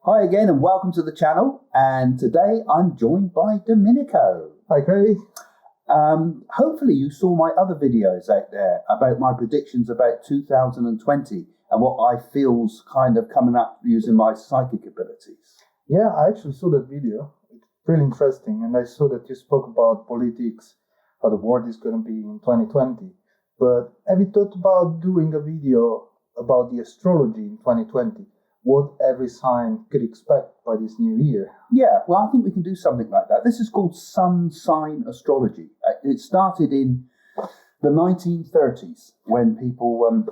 Hi again and welcome to the channel, and today I'm joined by Domenico. Hi Craig. Hopefully you saw my other videos out there about my predictions about 2020 and what I feel's kind of coming up using my psychic abilities. Yeah, I actually saw that video. It's really interesting, and I saw that you spoke about politics, how the world is going to be in 2020. But have you thought about doing a video about the astrology in 2020? What every sign could expect by this new year? Yeah, well, I think we can do something like that. This is called sun sign astrology. It started in the 1930s when people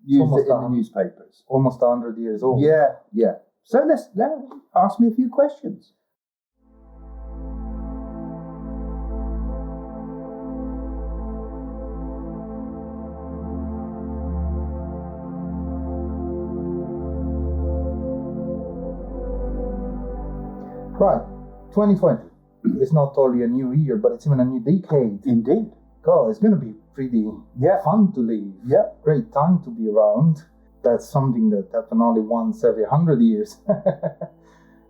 used it in the newspapers. Almost 100 years old. Yeah. So let's ask me a few questions. Right, 2020 is not only a new year, but it's even a new decade. Indeed. God, it's going to be pretty fun to live. Yeah. Great time to be around. That's something that happens only once every 100 years.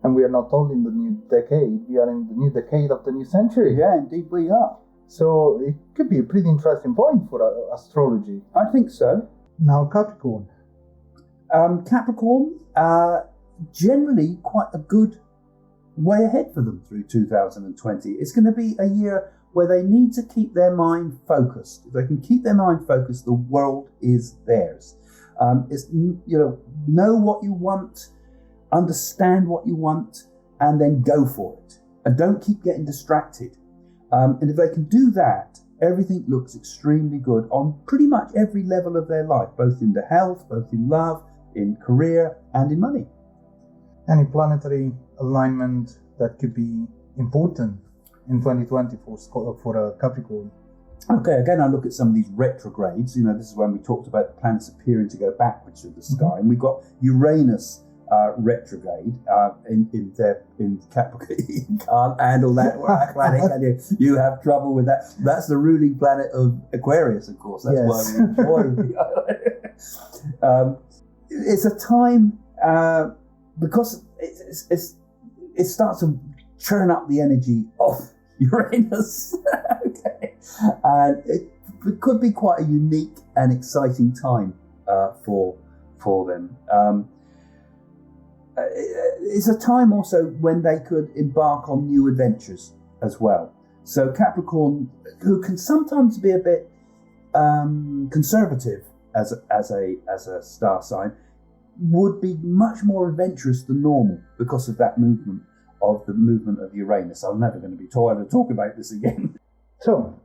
And we are not only in the new decade, we are in the new decade of the new century. Yeah, indeed we are. So it could be a pretty interesting point for astrology. I think so. Now Capricorn. Capricorn, generally quite a good way ahead for them through 2020. It's going to be a year where they need to keep their mind focused. If they can keep their mind focused, the world is theirs. Know what you want, understand what you want, and then go for it. And don't keep getting distracted. And if they can do that, everything looks extremely good on pretty much every level of their life, both in the health, both in love, in career, and in money. Any planetary alignment that could be important in 2020 for Capricorn? Okay, again, I look at some of these retrogrades. This is when we talked about the planets appearing to go backwards through the sky, and we've got Uranus retrograde in Capricorn. You can't handle that planet, can you? You have trouble with that. That's the ruling planet of Aquarius, of course. That's why we enjoy it's a time because it starts to churn up the energy of Uranus. Okay. And it could be quite a unique and exciting time for them. It's a time also when they could embark on new adventures as well. So Capricorn, who can sometimes be a bit conservative as a star sign, would be much more adventurous than normal because of that movement of Uranus. I'm never going to be tired of talking about this again. So,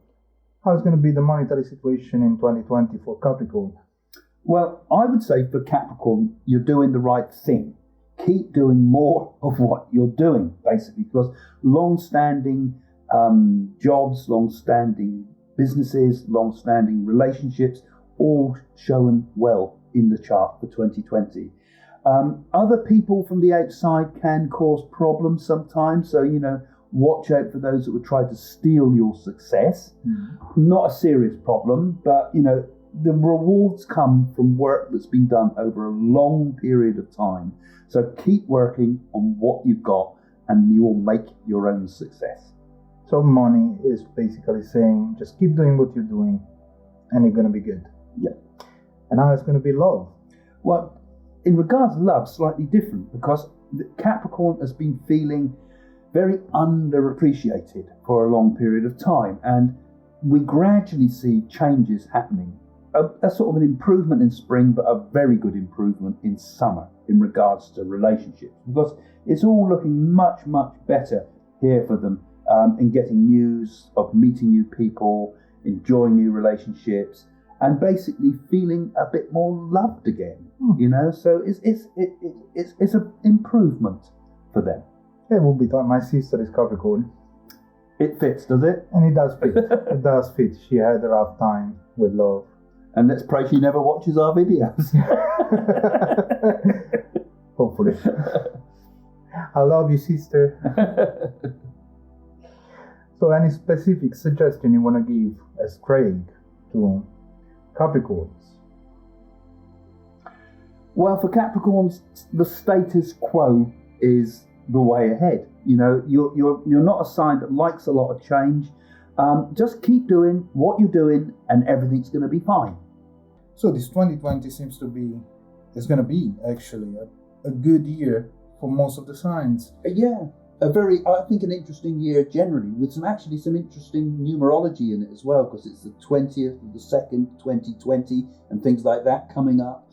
how's going to be the monetary situation in 2020 for Capricorn? Well, I would say for Capricorn, you're doing the right thing. Keep doing more of what you're doing, basically, because long-standing jobs, long-standing businesses, long-standing relationships, all showing well in the chart for 2020. Other people from the outside can cause problems sometimes, so watch out for those that would try to steal your success. Not a serious problem, but the rewards come from work that's been done over a long period of time. So keep working on what you've got and you'll make your own success. So money is basically saying just keep doing what you're doing and you're going to be good. Yeah. And now it's going to be love. Well, in regards to love, slightly different, because Capricorn has been feeling very underappreciated for a long period of time, and we gradually see changes happening. A sort of an improvement in spring, but a very good improvement in summer in regards to relationships, because it's all looking much, much better here for them in getting news of meeting new people, enjoying new relationships, and basically feeling a bit more loved again, So it's an improvement for them. It will be time. My sister is Capricorn. It fits, does it? And it does fit. It does fit. She had a rough time with love. And let's pray she never watches our videos. Hopefully. I love you, sister. So any specific suggestion you want to give as Craig to Capricorns? Well, for Capricorns, the status quo is the way ahead. You know, you're not a sign that likes a lot of change. Just keep doing what you're doing and everything's going to be fine. So this 2020 seems to be, is going to be actually a good year for most of the signs. Yeah, I think an interesting year generally, with some interesting numerology in it as well, because it's the 20th of the 2nd, 2020, and things like that coming up,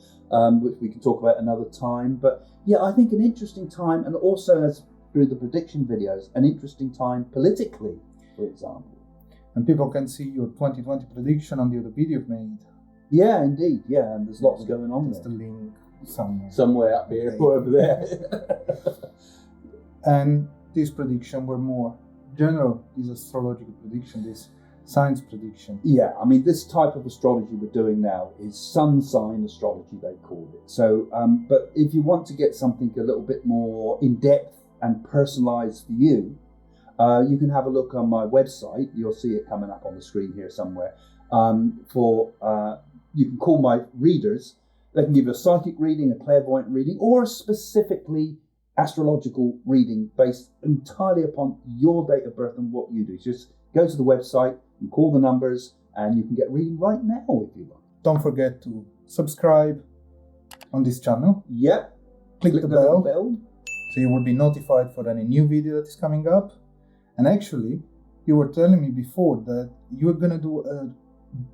which we can talk about another time. But yeah, I think an interesting time, and also as through the prediction videos, an interesting time politically, for example. And people can see your 2020 prediction on the other video you've made. Yeah, indeed. Yeah, and there's lots going on there. There's the link somewhere. Somewhere up here or over there. And these predictions were more general, these astrological prediction, this science prediction. Yeah, I mean, this type of astrology we're doing now is sun sign astrology, they call it. So, but if you want to get something a little bit more in-depth and personalised for you, you can have a look on my website. You'll see it coming up on the screen here somewhere. You can call my readers. They can give you a psychic reading, a clairvoyant reading, or a specifically astrological reading based entirely upon your date of birth and what you do. So just go to the website and call the numbers, and you can get reading right now if you want. Don't forget to subscribe on this channel. Yep. Click the bell so you will be notified for any new video that is coming up. And actually, you were telling me before that you were going to do a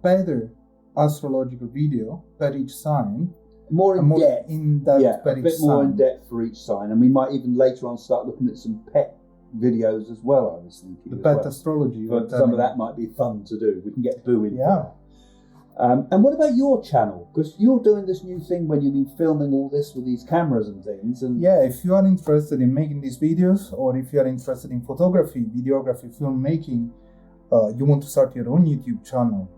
better astrological video per each sign. More in depth. Yeah, a bit more in depth for each sign. And we might even later on start looking at some pet videos as well, I was thinking. The pet astrology. But some of that might be fun to do. We can get Boo in. Yeah. And what about your channel? Because you're doing this new thing when you've been filming all this with these cameras and things. And yeah, if you are interested in making these videos, or if you are interested in photography, videography, filmmaking, you want to start your own YouTube channel.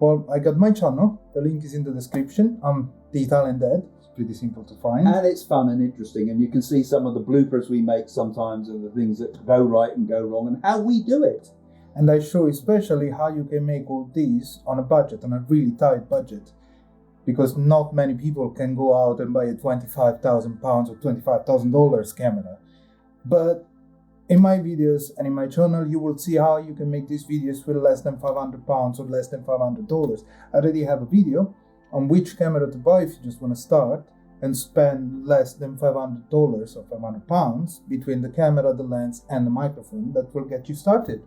Well, I got my channel. The link is in the description. I'm the Italian Dad. It's pretty simple to find. And it's fun and interesting. And you can see some of the bloopers we make sometimes and the things that go right and go wrong and how we do it. And I show especially how you can make all these on a budget, on a really tight budget. Because not many people can go out and buy a £25,000 or $25,000 camera. But in my videos and in my channel, you will see how you can make these videos with less than £500 or less than $500. I already have a video on which camera to buy if you just want to start and spend less than $500 or £500 between the camera, the lens and the microphone. That will get you started.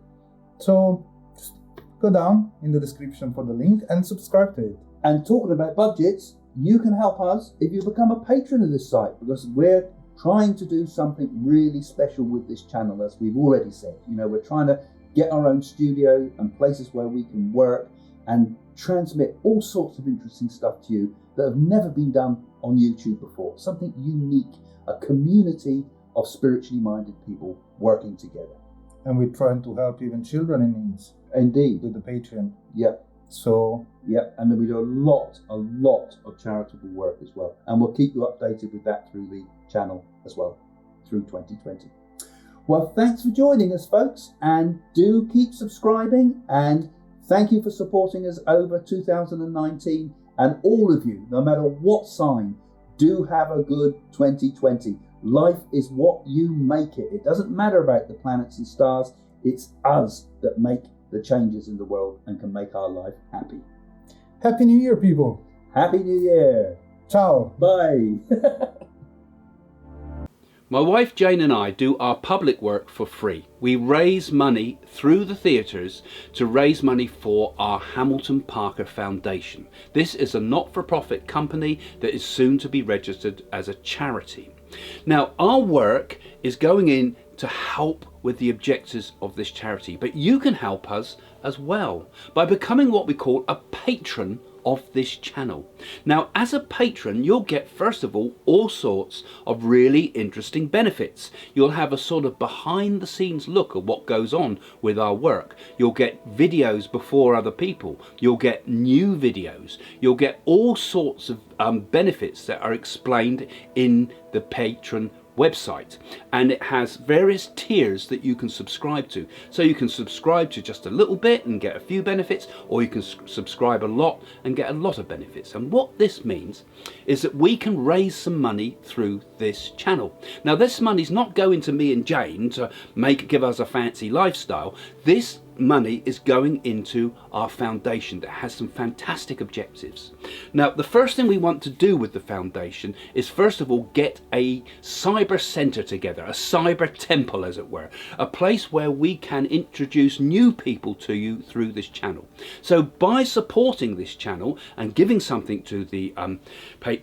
So just go down in the description for the link and subscribe to it. And talking about budgets, you can help us if you become a patron of this site, because we're trying to do something really special with this channel, as we've already said. You know, we're trying to get our own studio and places where we can work and transmit all sorts of interesting stuff to you that have never been done on YouTube before. Something unique, a community of spiritually minded people working together. And we're trying to help even children in needs. Indeed. With the Patreon. Yep. So. Yep. And then we do a lot of charitable work as well. And we'll keep you updated with that through the channel as well, through 2020. Well, thanks for joining us, folks. And do keep subscribing. And thank you for supporting us over 2019. And all of you, no matter what sign, do have a good 2020. Life is what you make it. It doesn't matter about the planets and stars. It's us that make the changes in the world and can make our life happy. Happy New Year, people. Happy New Year. Ciao. Bye. My wife Jane and I do our public work for free. We raise money through the theatres to raise money for our Hamilton Parker Foundation. This is a not-for-profit company that is soon to be registered as a charity. Now, our work is going in to help with the objectives of this charity, but you can help us as well by becoming what we call a patron of this channel. Now, as a patron, you'll get, first of all sorts of really interesting benefits. You'll have a sort of behind the scenes look at what goes on with our work. You'll get videos before other people. You'll get new videos. You'll get all sorts of benefits that are explained in the patron website, and it has various tiers that you can subscribe to. So you can subscribe to just a little bit and get a few benefits, or you can subscribe a lot and get a lot of benefits. And what this means is that we can raise some money through this channel. Now this money's not going to me and Jane to give us a fancy lifestyle. This money is going into our foundation that has some fantastic objectives. Now the first thing we want to do with the foundation is first of all get a cyber center together, a cyber temple as it were, a place where we can introduce new people to you through this channel. So by supporting this channel and giving something to the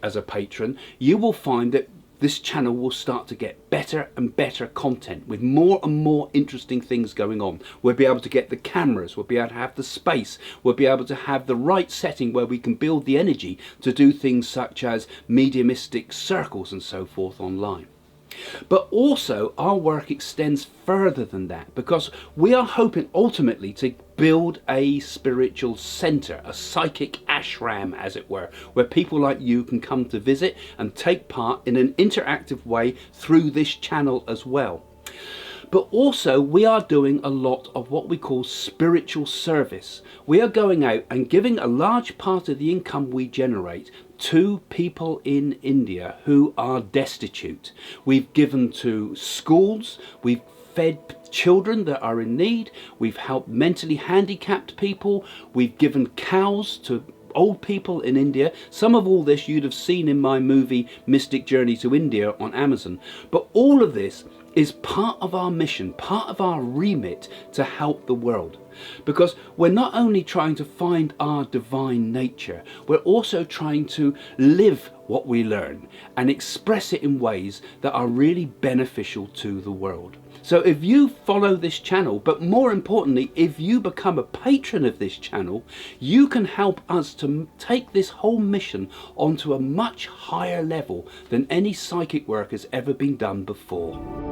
as a patron, you will find that this channel will start to get better and better content with more and more interesting things going on. We'll be able to get the cameras, we'll be able to have the space, we'll be able to have the right setting where we can build the energy to do things such as mediumistic circles and so forth online. But also our work extends further than that, because we are hoping ultimately to build a spiritual center, a psychic ashram as it were, where people like you can come to visit and take part in an interactive way through this channel as well. But also we are doing a lot of what we call spiritual service. We are going out and giving a large part of the income we generate to people in India who are destitute. We've given to schools, we've fed children that are in need, we've helped mentally handicapped people, we've given cows to old people in India. Some of all this you'd have seen in my movie Mystic Journey to India on Amazon. But all of this is part of our mission, part of our remit to help the world. Because we're not only trying to find our divine nature, we're also trying to live what we learn and express it in ways that are really beneficial to the world. So if you follow this channel, but more importantly, if you become a patron of this channel, you can help us to take this whole mission onto a much higher level than any psychic work has ever been done before.